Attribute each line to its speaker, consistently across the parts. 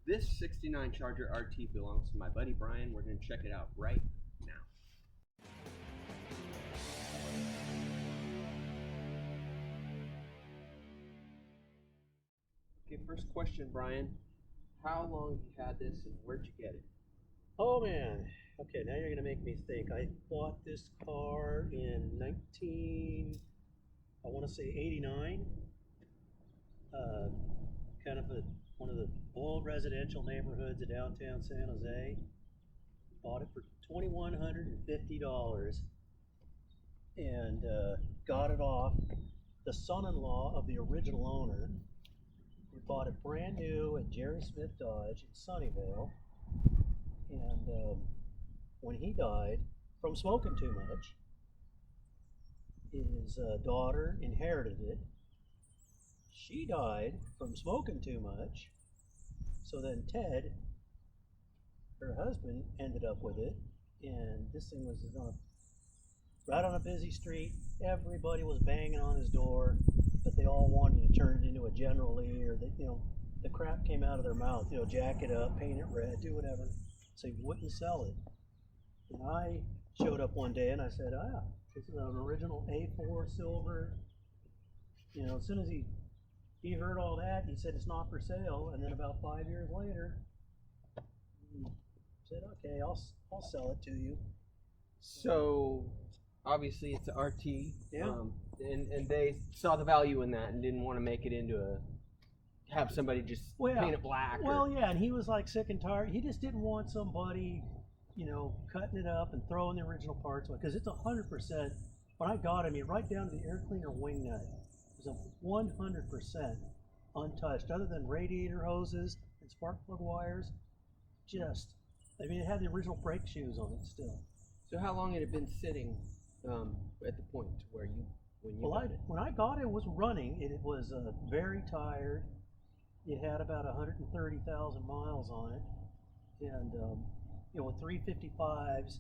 Speaker 1: This 69 Charger RT belongs to my buddy Brian. We're going to check it out right now. Okay, first question, Brian. How long have you had this and where'd you get it?
Speaker 2: Oh man. Okay, now you're gonna make me think. I bought this car in I want to say 89. Kind of one of the old residential neighborhoods of downtown San Jose. Bought it for $2,150 and got it off the son-in-law of the original owner. We bought it brand new at Jerry Smith Dodge in Sunnyvale. And when he died from smoking too much, his daughter inherited it. She died from smoking too much. So then Ted, her husband, ended up with it. And this thing was right on a busy street. Everybody was banging on his door, but they all wanted to turn it into a General Lee, or the crap came out of their mouth. Jack it up, paint it red, do whatever. So he wouldn't sell it. And I showed up one day and I said, this is an original A4 silver. As soon as he heard all that, he said it's not for sale. And then about 5 years later, he said, okay, I'll sell it to you.
Speaker 1: So obviously it's an RT.
Speaker 2: Yeah.
Speaker 1: And they saw the value in that and didn't want to make it into have somebody just paint it black.
Speaker 2: Well, yeah, and he was like sick and tired. He just didn't want somebody, cutting it up and throwing the original parts away, because it's 100%. When I got it, right down to the air cleaner wing nut, it was a 100% untouched, other than radiator hoses and spark plug wires. It had the original brake shoes on it still.
Speaker 1: So how long had it been sitting at the point where
Speaker 2: when I got it, it was running. It was very tired. It had about 130,000 miles on it, and with 355s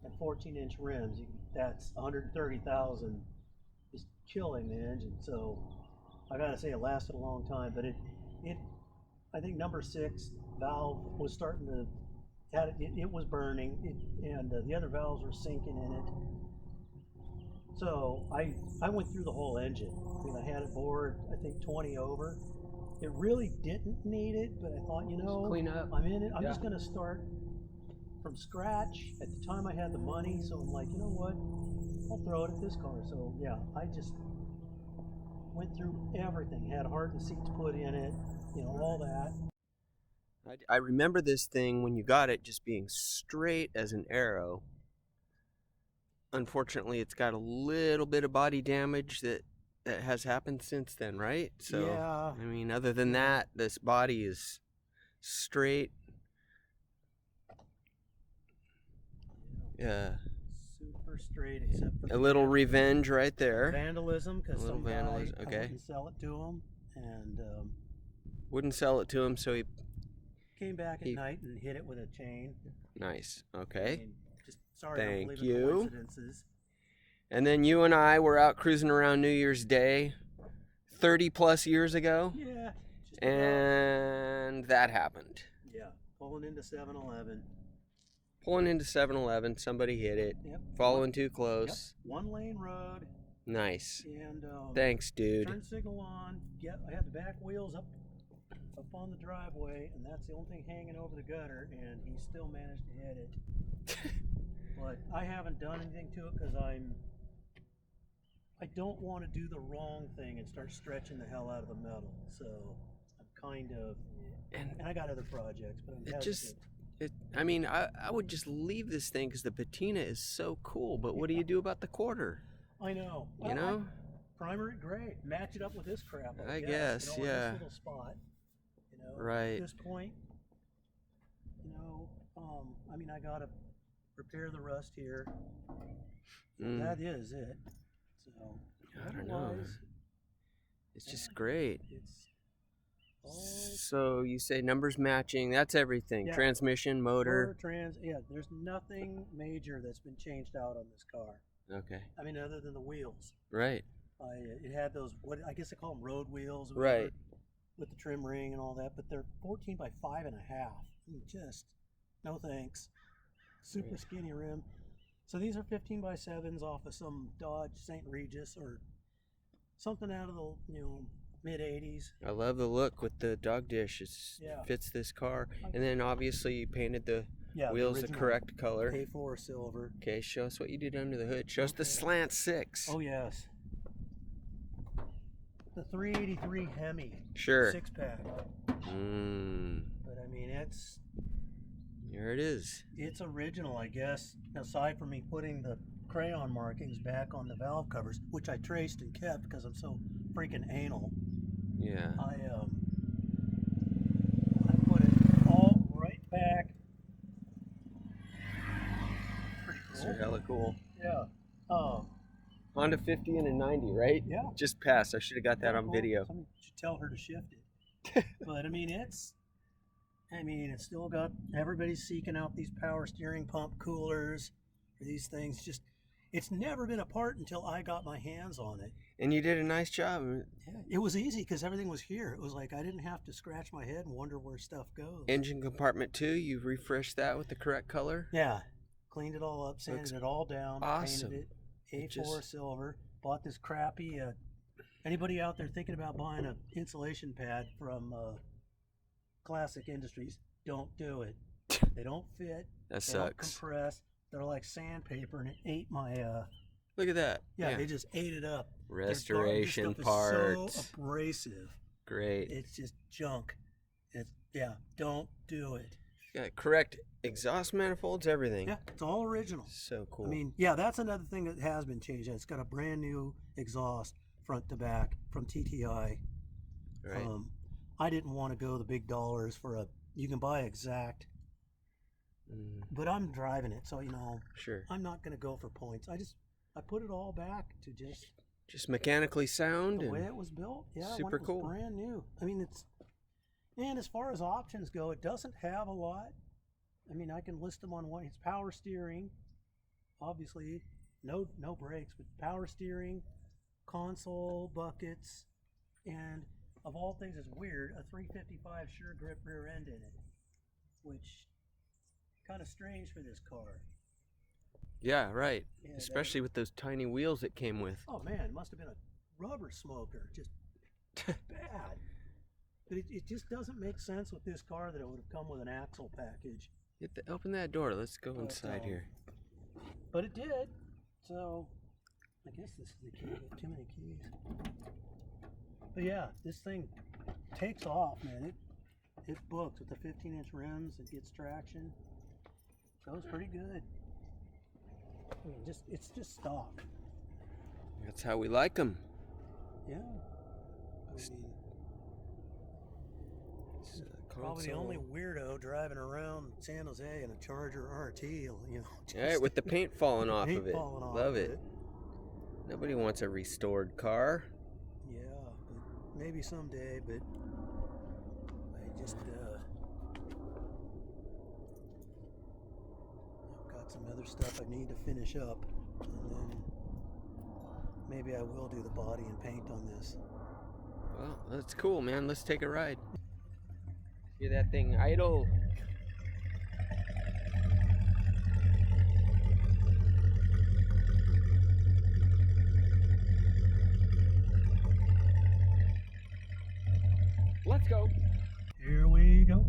Speaker 2: and 14-inch rims, that's 130,000 is killing the engine. So I gotta say, it lasted a long time. But I think number 6 valve was starting to it was burning, and the other valves were sinking in it. So I went through the whole engine. I had it bored, I think 20 over. It really didn't need it, but I thought,
Speaker 1: just clean up.
Speaker 2: I'm in it. I'm just going to start from scratch. At the time, I had the money, so I'm like, you know what? I'll throw it at this car. So yeah, I just went through everything. Had hardened seats put in it, all that.
Speaker 1: I remember this thing when you got it just being straight as an arrow. Unfortunately, it's got a little bit of body damage that has happened since then, right? So,
Speaker 2: yeah.
Speaker 1: I mean, other than that, this body is straight. Yeah.
Speaker 2: Super straight, except for
Speaker 1: a little revenge right there.
Speaker 2: Vandalism, because some
Speaker 1: vandalism.
Speaker 2: guy wouldn't sell it to him, and
Speaker 1: wouldn't sell it to him, so he
Speaker 2: came back at night and hit it with a chain.
Speaker 1: Nice. Okay.
Speaker 2: Sorry,
Speaker 1: Thank
Speaker 2: I don't believe
Speaker 1: you.
Speaker 2: in coincidences.
Speaker 1: And then you and I were out cruising around New Year's Day 30 plus years ago.
Speaker 2: Yeah.
Speaker 1: And that happened.
Speaker 2: Yeah. Pulling into 7-Eleven.
Speaker 1: Pulling into 7-Eleven, somebody hit it.
Speaker 2: Yep.
Speaker 1: Following too close.
Speaker 2: Yep. 1-lane road.
Speaker 1: Nice.
Speaker 2: And
Speaker 1: thanks, dude.
Speaker 2: Turn signal on. I had the back wheels up on the driveway, and that's the only thing hanging over the gutter, and he still managed to hit it. But I haven't done anything to it because I don't want to do the wrong thing and start stretching the hell out of the metal. So I'm kind of, and I got other projects, but I'm hesitant.
Speaker 1: I would just leave this thing because the patina is so cool. But what do you do about the quarter?
Speaker 2: I know. Primer it gray, match it up with this crap. I guess.
Speaker 1: Yeah.
Speaker 2: This little spot.
Speaker 1: Right.
Speaker 2: At this point, I gotta repair the rust here. That is it. So
Speaker 1: I don't know. It's just great. So you say numbers matching. That's everything. Yeah. Transmission, motor.
Speaker 2: There's nothing major that's been changed out on this car.
Speaker 1: Okay.
Speaker 2: Other than the wheels.
Speaker 1: Right.
Speaker 2: It had those, what I guess they call them road wheels.
Speaker 1: Right.
Speaker 2: with the trim ring and all that, but they're 14 by 5.5. Just no thanks. Super skinny rim. So these are 15 by 7s off of some Dodge St. Regis or something out of the mid 80s.
Speaker 1: I love the look with the dog dish. It fits this car. And then obviously you painted the wheels the correct color.
Speaker 2: A4 silver.
Speaker 1: Okay, show us what you did under the hood. Show us the slant 6.
Speaker 2: Oh yes. The 383 Hemi.
Speaker 1: Sure.
Speaker 2: 6-pack. But I mean,
Speaker 1: here it is.
Speaker 2: It's original, I guess. Aside from me putting the crayon markings back on the valve covers, which I traced and kept because I'm so freaking anal.
Speaker 1: Yeah.
Speaker 2: I put it all right back. Pretty cool.
Speaker 1: They're hella cool.
Speaker 2: Yeah.
Speaker 1: Honda 50 and a 90, right?
Speaker 2: Yeah.
Speaker 1: Just passed. I should have got that on video.
Speaker 2: Someone should tell her to shift it. But I mean, it's still got, everybody's seeking out these power steering pump coolers or these things. Just, it's never been apart until I got my hands on it.
Speaker 1: And you did a nice job.
Speaker 2: Yeah, it was easy because everything was here. It was like I didn't have to scratch my head and wonder where stuff goes.
Speaker 1: Engine compartment 2, you refreshed that with the correct color?
Speaker 2: Yeah. Cleaned it all up, sanded it all down,
Speaker 1: awesome.
Speaker 2: Painted it. A4 silver. Bought this crappy, anybody out there thinking about buying an insulation pad from Classic Industries, don't do it. They don't fit.
Speaker 1: That
Speaker 2: they don't
Speaker 1: sucks.
Speaker 2: compress. They're like sandpaper, and it ate my
Speaker 1: look at that.
Speaker 2: yeah, they just ate it up.
Speaker 1: Restoration
Speaker 2: this
Speaker 1: parts.
Speaker 2: Is so abrasive.
Speaker 1: Great.
Speaker 2: It's just junk. Don't do it.
Speaker 1: Yeah, correct exhaust manifolds, everything.
Speaker 2: Yeah, it's all original.
Speaker 1: So cool.
Speaker 2: I mean, yeah, that's another thing that has been changed. It's got a brand new exhaust front to back from TTI.
Speaker 1: Right.
Speaker 2: I didn't want to go the big dollars for you can buy exact, but I'm driving it, so
Speaker 1: sure.
Speaker 2: I'm not going to go for points. I put it all back to
Speaker 1: just mechanically sound
Speaker 2: the
Speaker 1: and
Speaker 2: way it was built. Yeah,
Speaker 1: super
Speaker 2: when it was
Speaker 1: cool.
Speaker 2: Brand new. I mean, and as far as options go, it doesn't have a lot. I mean, I can list them on one. It's power steering, obviously, no brakes, but power steering, console, buckets, and of all things, it's weird, a 355 Sure Grip rear end in it, which kind of strange for this car.
Speaker 1: Yeah, right.
Speaker 2: Yeah,
Speaker 1: especially with those tiny wheels it came with.
Speaker 2: Oh man, it must have been a rubber smoker, just bad. But it just doesn't make sense with this car that it would have come with an axle package.
Speaker 1: Open that door. Let's go inside here.
Speaker 2: But it did. So I guess this is the key. I have too many keys. But yeah, this thing takes off, man. It books with the 15-inch rims. It gets traction. Goes pretty good. I mean, it's just stock.
Speaker 1: That's how we like them.
Speaker 2: Yeah. I mean, probably the only weirdo driving around San Jose in a Charger RT,
Speaker 1: Yeah, with the paint falling off of it.
Speaker 2: Love
Speaker 1: it. Nobody wants a restored car.
Speaker 2: Yeah, but maybe someday, but I just I've got some other stuff I need to finish up, and then maybe I will do the body and paint on this.
Speaker 1: Well, that's cool, man. Let's take a ride. Hear that thing idle? Let's go.
Speaker 2: Here we go.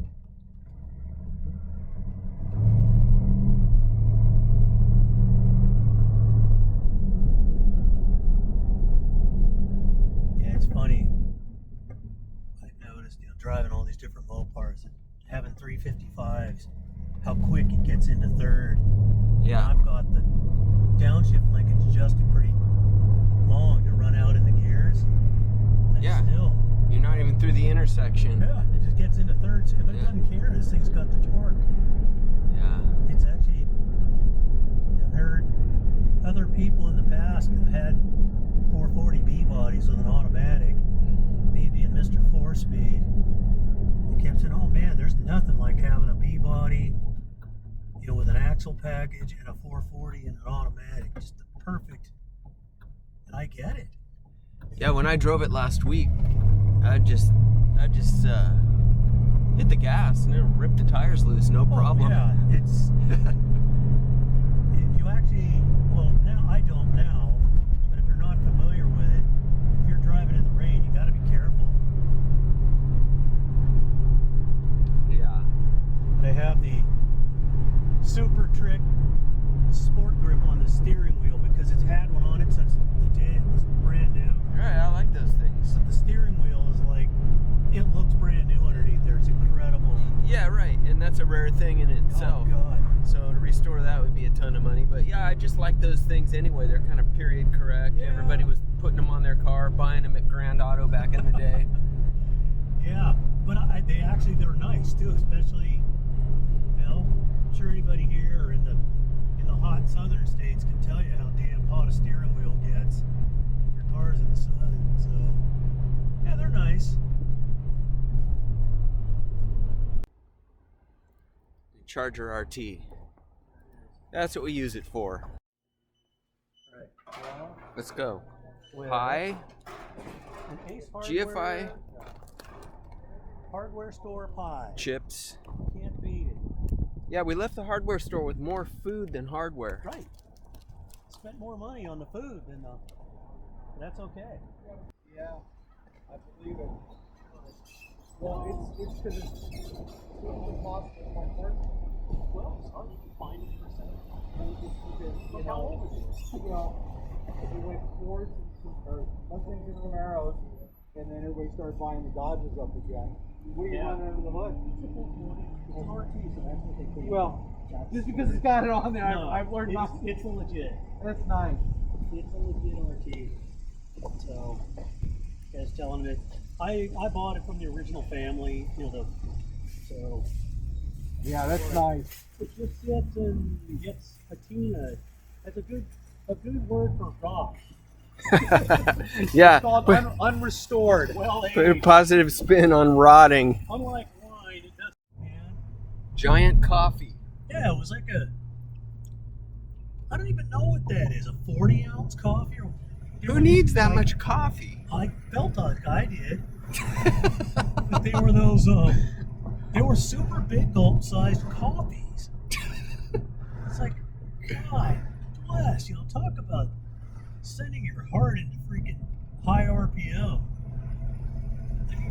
Speaker 2: Yeah, it's funny. I've noticed, driving all these different Mopars and having 355s, how quick it gets into third.
Speaker 1: Yeah.
Speaker 2: I've got the downshift linkage adjusted pretty long to run out in the gears. And
Speaker 1: Yeah.
Speaker 2: still.
Speaker 1: You're not even through the intersection.
Speaker 2: Yeah, it just gets into third, but it doesn't care. This thing's got the torque.
Speaker 1: Yeah.
Speaker 2: It's actually, I've heard other people in the past have had 440B bodies with an automatic, me being Mr. 4-speed. They kept saying, oh man, there's nothing like having a B body, with an axle package and a 440 and an automatic. Just the perfect, and I get it.
Speaker 1: Yeah, when I drove it last week, I just hit the gas and it'll rip the tires loose, no problem.
Speaker 2: Yeah, it's you actually, well, now I don't now, but if you're not familiar with it, if you're driving in the rain, you got to be careful.
Speaker 1: Yeah.
Speaker 2: They have the super trick sport grip on the steering wheel because it's had one on it since the day it was brand new.
Speaker 1: Right, I like those things.
Speaker 2: So the steering wheel is like, it looks brand new underneath there. It's incredible.
Speaker 1: Yeah, right, and that's a rare thing in itself.
Speaker 2: Oh God.
Speaker 1: So to restore that would be a ton of money. But yeah, I just like those things anyway. They're kind of period correct.
Speaker 2: Yeah.
Speaker 1: Everybody was putting them on their car, buying them at Grand Auto back in the day.
Speaker 2: Yeah, but they're nice too, especially, you know, I'm sure anybody here or in the hot southern states can tell you how damn hot a steering wheel gets if your car's in the sun. So yeah, they're nice.
Speaker 1: Charger RT. That's what we use it for.
Speaker 2: Right. Well,
Speaker 1: Let's go.
Speaker 2: with
Speaker 1: Pi,
Speaker 2: an Ace
Speaker 1: GFI,
Speaker 2: hardware store Pi.
Speaker 1: chips.
Speaker 2: Can't beat it.
Speaker 1: Yeah, we left the hardware store with more food than hardware.
Speaker 2: Right. Spent more money on the food than the. That's okay.
Speaker 3: Yeah, I believe it. Well, it's because it's the cost of my part.
Speaker 2: Well, it's hard to find it for sale.
Speaker 3: Look how old it is. You know, we went Fords or Mustangs and Camaros, and then everybody started buying the Dodges up again. What are you running under the hood?
Speaker 2: It's an RT, so that's what they think.
Speaker 3: Well, just because it's got it on there,
Speaker 2: No,
Speaker 3: I've learned
Speaker 2: it's,
Speaker 3: not.
Speaker 2: it's a legit.
Speaker 3: That's nice.
Speaker 2: It's a legit RT. So, guys telling me, I bought it from the original family, you know, so
Speaker 3: Yeah, that's nice.
Speaker 2: it just sits and gets patina. That's a good word for rock.
Speaker 1: Yeah,
Speaker 3: It's called unrestored.
Speaker 2: Well,
Speaker 1: put a
Speaker 2: hey,
Speaker 1: positive spin on rotting.
Speaker 2: unlike wine, it doesn't. Man.
Speaker 1: Giant coffee.
Speaker 2: Yeah, it was like I don't even know what that is. A 40-ounce coffee? Or,
Speaker 1: Who needs that much coffee?
Speaker 2: I felt like I did. But they were those, they were super big gulp-sized coffees. It's like, God bless, you know, talk about sending your heart into freaking high RPM.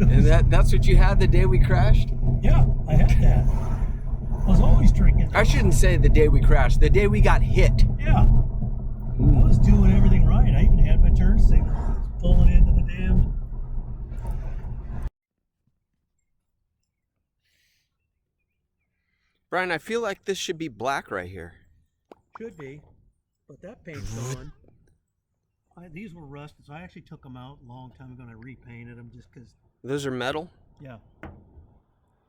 Speaker 1: And that's what you had the day we crashed?
Speaker 2: Yeah, I had that. I was always drinking.
Speaker 1: I shouldn't say the day we crashed, the day we got hit.
Speaker 2: Yeah. I was doing everything right. I even had my turn signal. I was pulling into the damn.
Speaker 1: Brian, I feel like this should be black right here.
Speaker 2: Should be, but that paint's on. These were rusted, so I actually took them out a long time ago and I repainted them just because.
Speaker 1: Those are metal?
Speaker 2: Yeah.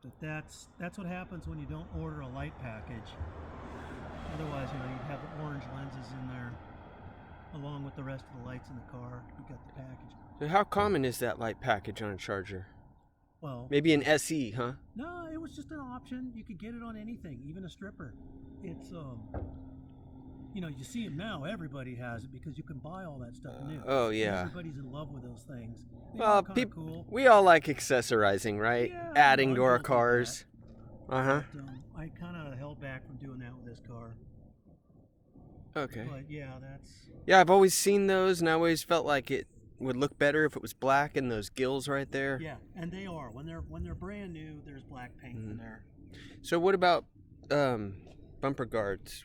Speaker 2: But that's what happens when you don't order a light package. Otherwise, you know, you'd have the orange lenses in there, along with the rest of the lights in the car. You got the package.
Speaker 1: So how common is that light package on a Charger?
Speaker 2: Well,
Speaker 1: Maybe an SE, huh?
Speaker 2: no, it was just an option. You could get it on anything, even a stripper. It's you know, you see them now. Everybody has it because you can buy all that stuff new.
Speaker 1: Oh, yeah.
Speaker 2: Everybody's in love with those things. They
Speaker 1: Well,
Speaker 2: are kinda cool.
Speaker 1: we all like accessorizing, right?
Speaker 2: Yeah,
Speaker 1: Adding
Speaker 2: I'm
Speaker 1: to our
Speaker 2: guilty of
Speaker 1: cars. Uh-huh.
Speaker 2: But, I kind of held back from doing that with this car.
Speaker 1: Okay.
Speaker 2: But yeah, that's
Speaker 1: Yeah, I've always seen those, and I always felt like it would look better if it was black and those gills right there.
Speaker 2: yeah, and they are when they're brand new. There's black paint in there.
Speaker 1: So what about bumper guards?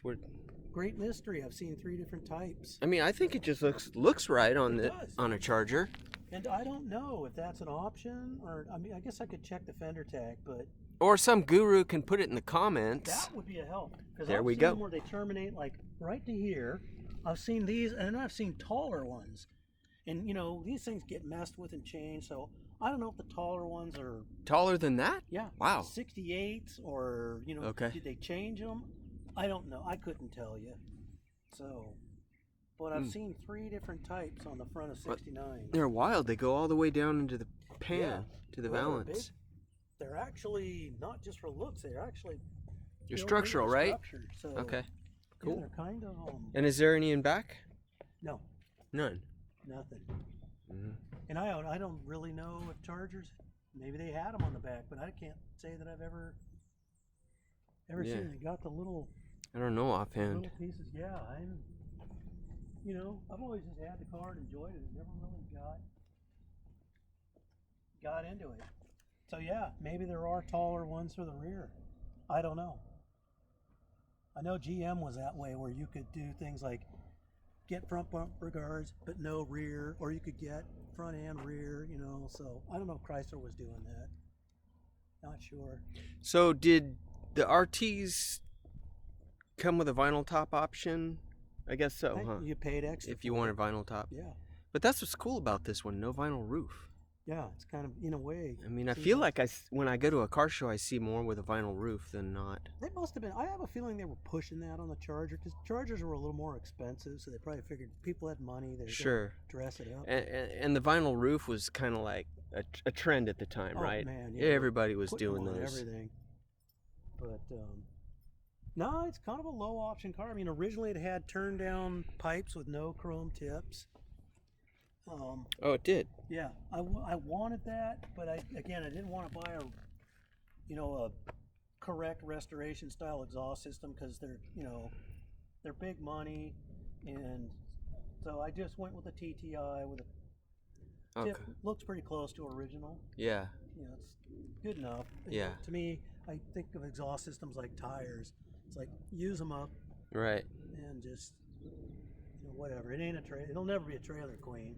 Speaker 2: Great mystery. I've seen 3 different types,
Speaker 1: I mean, I think it just looks right on
Speaker 2: It
Speaker 1: the
Speaker 2: does.
Speaker 1: on a Charger.
Speaker 2: and I don't know if that's an option or I mean, I guess I could check the fender tag, but
Speaker 1: Or some guru can put it in the comments.
Speaker 2: that would be a help. 'Cause
Speaker 1: There
Speaker 2: I've
Speaker 1: we
Speaker 2: seen
Speaker 1: go.
Speaker 2: them where they terminate like right to here. I've seen these, and I've seen taller ones, and you know these things get messed with and changed. So I don't know if the taller ones are
Speaker 1: Taller than that?
Speaker 2: yeah
Speaker 1: Wow.
Speaker 2: 68s or you know
Speaker 1: Okay.
Speaker 2: did they change them? I don't know. I couldn't tell you. So, but I've seen 3 different types on the front of 69.
Speaker 1: They're wild. They go all the way down into the pan, to the
Speaker 2: Well, they're
Speaker 1: valance.
Speaker 2: big. They're actually not just for looks. They're actually
Speaker 1: They're
Speaker 2: built into
Speaker 1: structural,
Speaker 2: the
Speaker 1: right?
Speaker 2: structure. So,
Speaker 1: Okay.
Speaker 2: yeah,
Speaker 1: Cool.
Speaker 2: they're kind of
Speaker 1: And is there any in back?
Speaker 2: no,
Speaker 1: None.
Speaker 2: nothing.
Speaker 1: Mhm.
Speaker 2: And I don't really know if Chargers Maybe they had them on the back, but I can't say that I've ever
Speaker 1: Yeah.
Speaker 2: seen it. They got the little
Speaker 1: I don't know offhand.
Speaker 2: little pieces. Yeah, I've always just had the car and enjoyed it. Never really got into it. So yeah, maybe there are taller ones for the rear. I don't know. I know GM was that way, where you could do things like get front bumper guards but no rear, or you could get front and rear, so I don't know if Chrysler was doing that. Not sure.
Speaker 1: So did the RTs come with a vinyl top option? I guess so, huh?
Speaker 2: You paid extra
Speaker 1: if you
Speaker 2: for
Speaker 1: wanted
Speaker 2: it.
Speaker 1: vinyl top.
Speaker 2: Yeah.
Speaker 1: But that's what's cool about this one, no vinyl roof.
Speaker 2: Yeah, it's kind of, in a way.
Speaker 1: I mean, I feel like when I go to a car show, I see more with a vinyl roof than not.
Speaker 2: They must have been. I have a feeling they were pushing that on the Charger, because Chargers were a little more expensive, so they probably figured people had money. They
Speaker 1: Sure.
Speaker 2: dress it up.
Speaker 1: And the vinyl roof was kind of like a trend at the time, right?
Speaker 2: Man,
Speaker 1: yeah, everybody was
Speaker 2: putting
Speaker 1: doing
Speaker 2: them on
Speaker 1: those.
Speaker 2: everything. But no, it's kind of a low option car. I mean, originally it had turn down pipes with no chrome tips.
Speaker 1: Oh, it did.
Speaker 2: Yeah, I wanted that, but I didn't want to buy a correct restoration style exhaust system, because they're big money, and so I just went with a TTI with a tip. Looks pretty close to original.
Speaker 1: Yeah.
Speaker 2: It's good enough.
Speaker 1: Yeah.
Speaker 2: To me, I think of exhaust systems like tires. It's like, use them up.
Speaker 1: Right.
Speaker 2: And just whatever. It ain't it'll never be a trailer queen.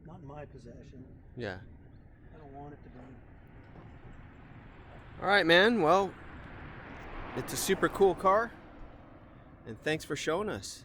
Speaker 2: Not in my possession.
Speaker 1: Yeah.
Speaker 2: I don't want it to be.
Speaker 1: All right, man. Well, it's a super cool car, and thanks for showing us.